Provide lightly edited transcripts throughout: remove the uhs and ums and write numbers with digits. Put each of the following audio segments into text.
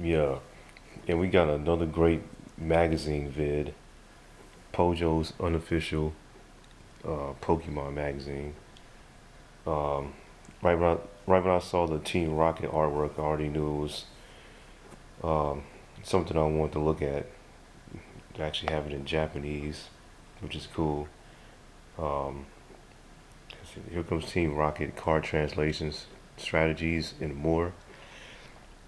Yeah, and we got another great magazine vid, Pojo's Unofficial Pokemon magazine. Um, right when I saw the Team Rocket artwork, I already knew it was um, something I wanted to look at. To actually have it in Japanese, which is cool. Um, Here comes Team Rocket card translations, strategies, and more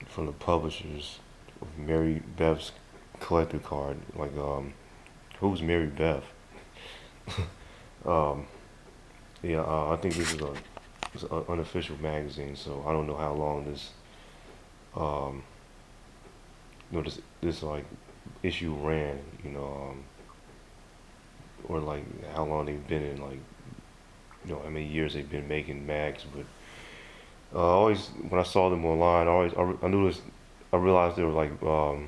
from the publishers of Mary Beth's collector card. Who's Mary Beth? Um, yeah, I think it's an unofficial magazine, so I don't know how long um, this like issue ran, or like how long they've been in how many years they've been making mags. But always when I saw them online, I knew this, I realized they were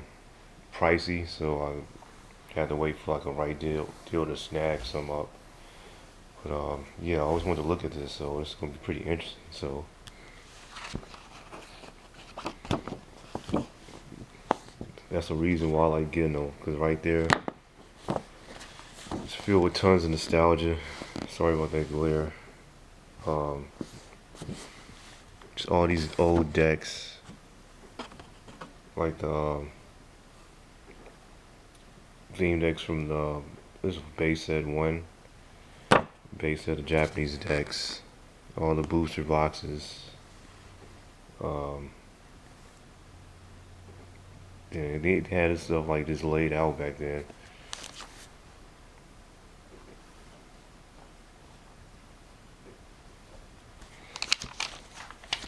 pricey, so I had to wait for like a right deal to snag some up. But yeah, I always wanted to look at this, so it's gonna be pretty interesting. So that's the reason why I like getting them, because right there, it's filled with tons of nostalgia. Sorry about that glare. Um, just all these old decks, like the theme decks from the this is base set one, base set of Japanese decks, all the booster boxes. Um, yeah, they had this stuff like this laid out back then.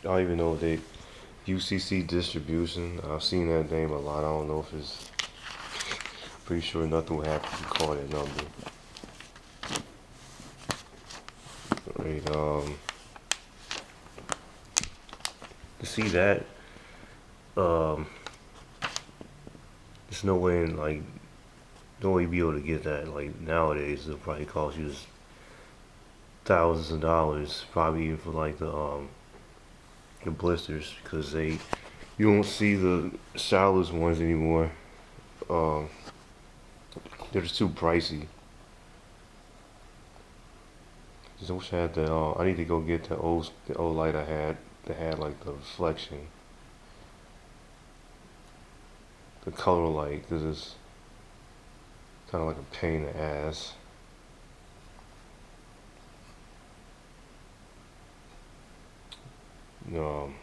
I don't even know if they UCC distribution. I've seen that name a lot. I don't know if it's pretty sure nothing will happen if you call that number. Right, to see that, um, there's no way in like no way you be able to get that. Like nowadays, it'll probably cost you just thousands of dollars, probably even for like the blisters, because they you don't see the shallowest ones anymore. Um, they're just too pricey. Just wish I had the. I need to go get the old light I had that had like the reflection, the color light, because it's kind of like a pain in the ass. Um,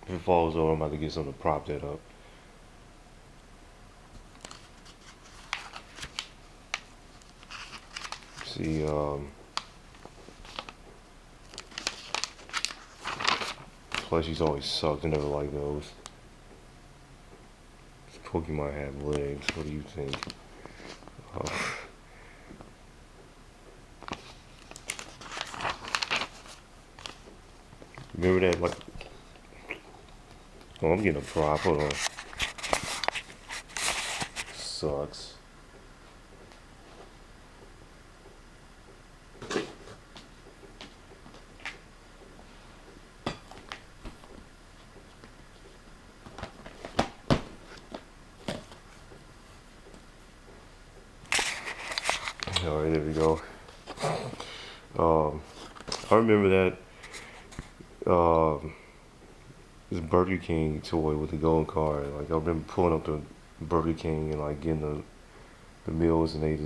if it falls over, I'm about to get something to prop that up. See, plushies always sucked. I never liked those. This Pokemon have legs. What do you think? Oh, remember that? Like, oh, I'm getting a prop. Hold on. Sucks. All right, there we go. Um, I remember that this Burger King toy with the golden card. Like I remember pulling up the Burger King and like getting the meals, and they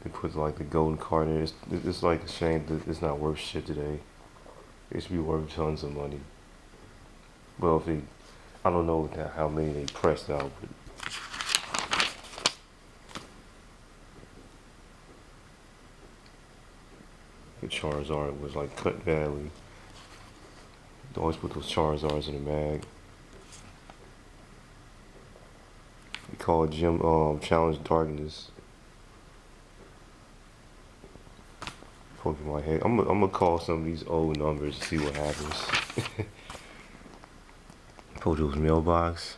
put like the golden card in. It's like a shame that it's not worth shit today. It should be worth tons of money. Well, if they, I don't know how many they pressed out, but the Charizard was like cut badly. They always put those Charizards in the mag. We call it Gym Challenge Darkness. Pokemon head. I'm gonna call some of these old numbers to see what happens. Pojo's mailbox.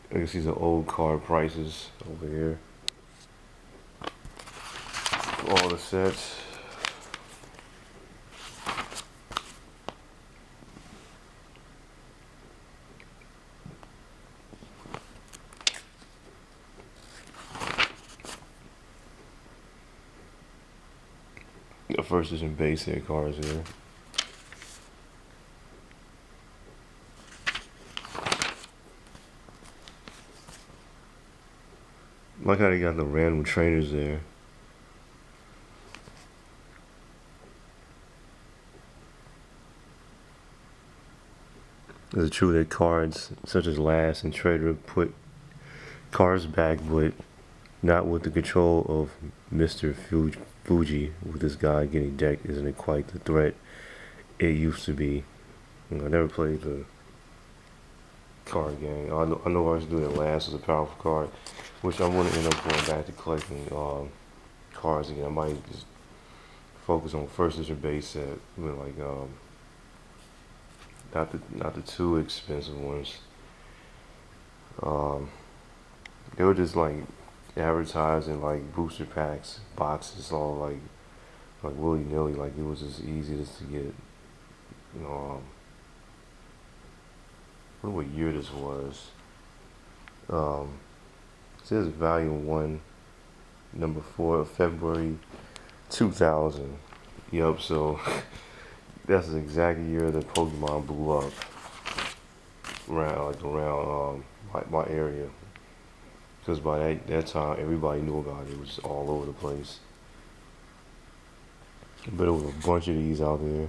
I guess these are old card prices over here. All the sets. The first edition base set cards here. Like how they got the random trainers there. Is it true that cards such as Last and Trader put cards back, but not with the control of Mr. Fuji, with this guy getting decked isn't it quite the threat it used to be? You know, I never played the card game. I know I was doing Last as a powerful card, which I'm going to end up going back to collecting cards again. I might just focus on first edition base set, like not the too expensive ones. Um, they were just like advertising like booster packs, boxes, all like willy nilly. Like it was just easy just to get. You know, I wonder what year this was. It says Volume 1, number 4 of February 2000. Yup, so that's the exact year that Pokemon blew up around my area. Because by that time, everybody knew about it. It was all over the place. But there was a bunch of these out there.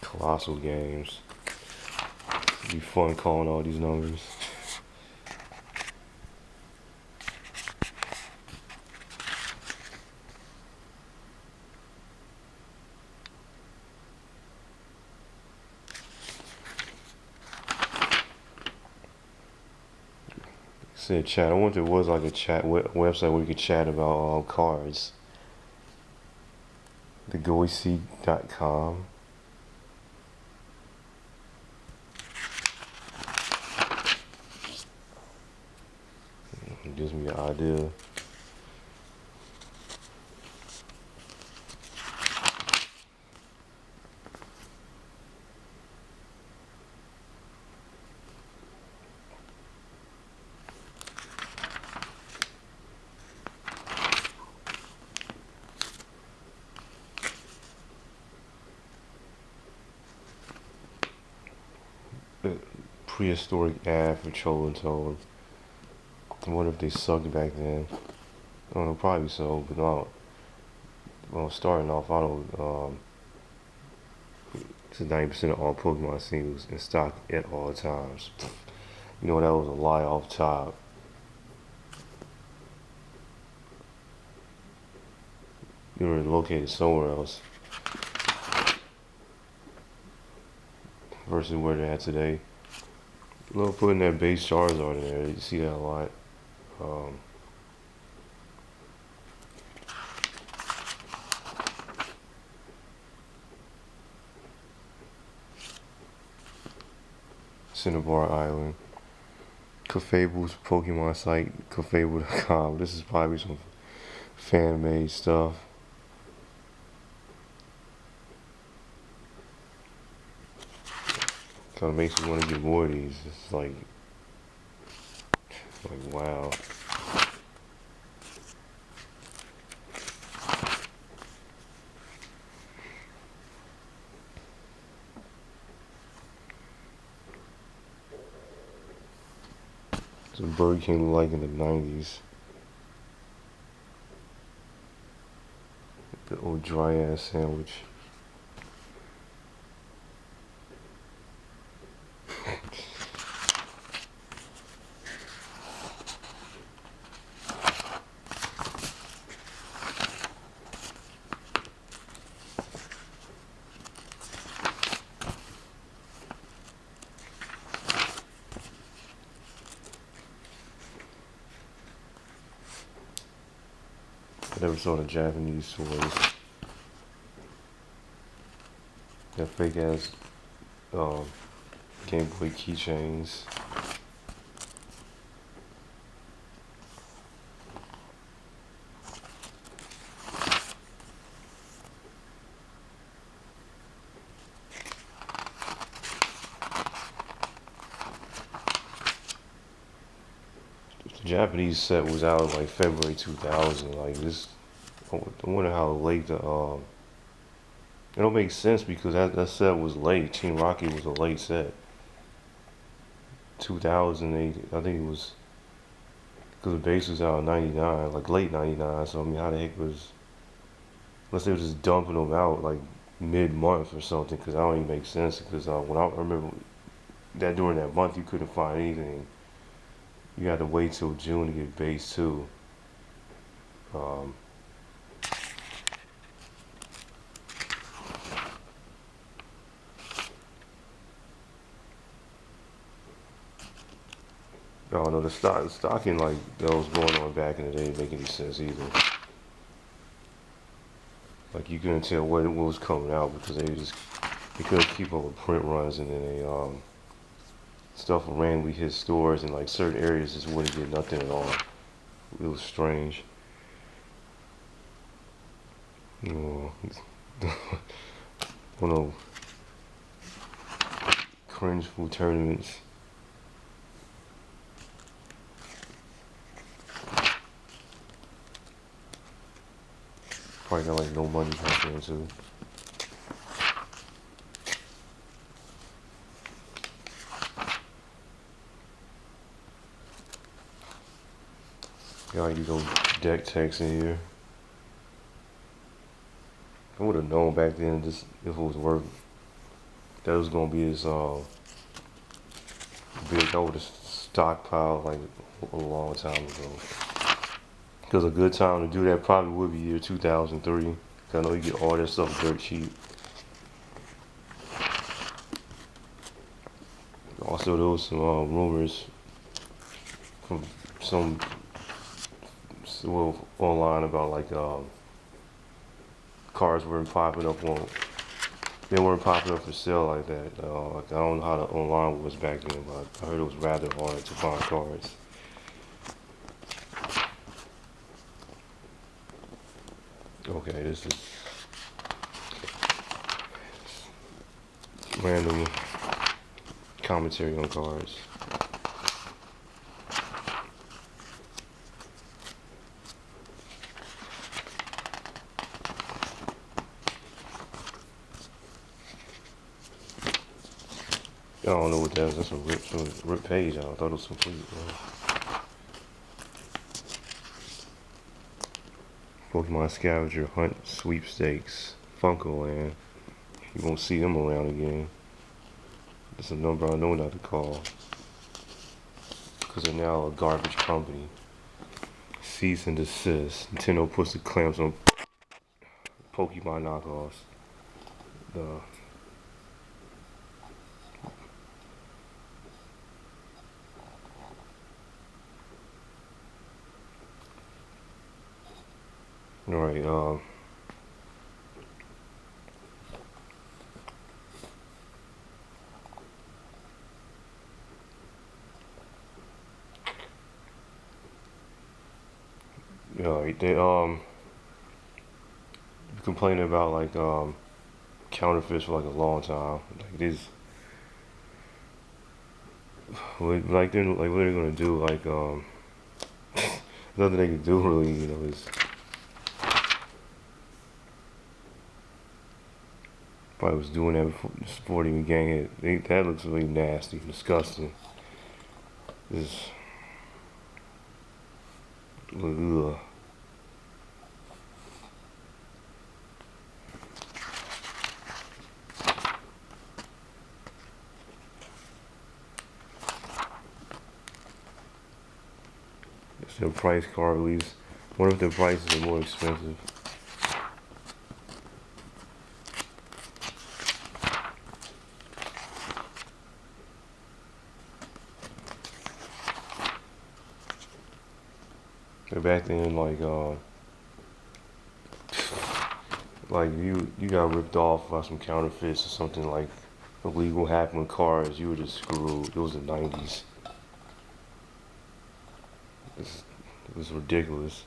Colossal games. It'd be fun calling all these numbers. Said chat. I wonder if there was like a chat website where you could chat about cards. TheGoiseed.com. It gives me an idea. Prehistoric ad for Troll Toad. I wonder if they sucked back then. I don't know, probably so, but no. Well, starting off, I don't. 90% of all Pokemon singles in stock at all times. You know, that was a lie off top. You were located somewhere else versus where they're at today. Love putting that base Charizard in there. You see that a lot. Cinnabar Island. Cafable's Pokemon site, Cafable.com. This is probably some fan-made stuff. Kind of makes me want to get more of these. It's like wow. Some Burger King like in the 90s. The old dry ass sandwich. I never saw the Japanese toys. That fake ass Game Boy keychains. Japanese set was out in like February 2000. Like this, I wonder how late the it don't make sense because that set was late. Team Rocket was a late set. 2008, I think it was because the base was out in '99, like late '99. So I mean, how the heck was unless they were just dumping them out like mid-month or something? Because that don't even make sense. Because when I remember that during that month you couldn't find anything. You had to wait till June to get base two. Um, I don't know the stocking like that was going on back in the day didn't make any sense either. Like you couldn't tell what was coming out because they couldn't keep up with print runs and then they stuff would randomly hit stores and like certain areas just wouldn't get nothing at all. It was strange. You know, one of those cringe food tournaments. Probably got like no money back then too. Got like these old deck techs in here. I would have known back then just if it was worth that was gonna be this big. I would have stockpiled like a long time ago. Because a good time to do that probably would be year 2003. Cause I know you get all that stuff dirt cheap. Also, there was some rumors from some well online about like cars weren't popping up on. They weren't popping up for sale like that. Like I don't know how the online was back then, but I heard it was rather hard to find cars. Okay, this is random commentary on cars. I don't know what that is. That's a rip page. I thought it was complete. Pokemon Scavenger Hunt Sweepstakes Funko Land. You won't see them around again. It's a number I know not to call. Because they're now a garbage company. Cease and desist. Nintendo puts the clamps on Pokemon knockoffs. The Alright, alright, they complaining about like counterfeits for like a long time. Like this like they're like what are they gonna do? Like nothing they can do really, you know, is probably was doing that before they even gang it. That looks really nasty, disgusting. This ugh. It's their price card release. What if their prices are more expensive? Back then, like you got ripped off by some counterfeits or something like illegal happened with cars, you were just screwed. It was the '90s. It was ridiculous.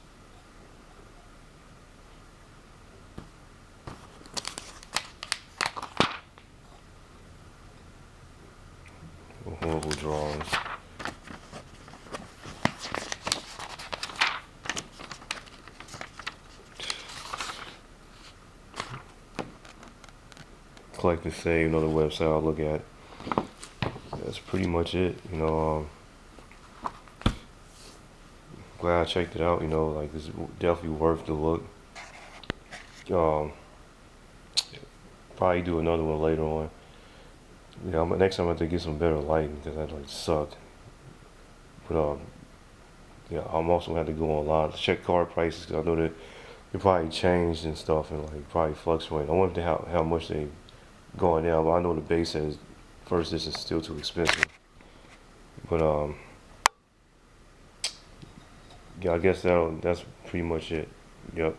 Horrible drawings. Collect and Save, another website I'll look at. That's pretty much it. Glad I checked it out. Like it's definitely worth the look. Um, Probably do another one later on. Next time I have to get some better lighting because that like sucked. But yeah, I'm also gonna have to go online to check card prices because I know that they probably changed and stuff and like probably fluctuate. I wonder how much they going down. But I know the base says first edition is still too expensive. But yeah, I guess that's pretty much it. Yep.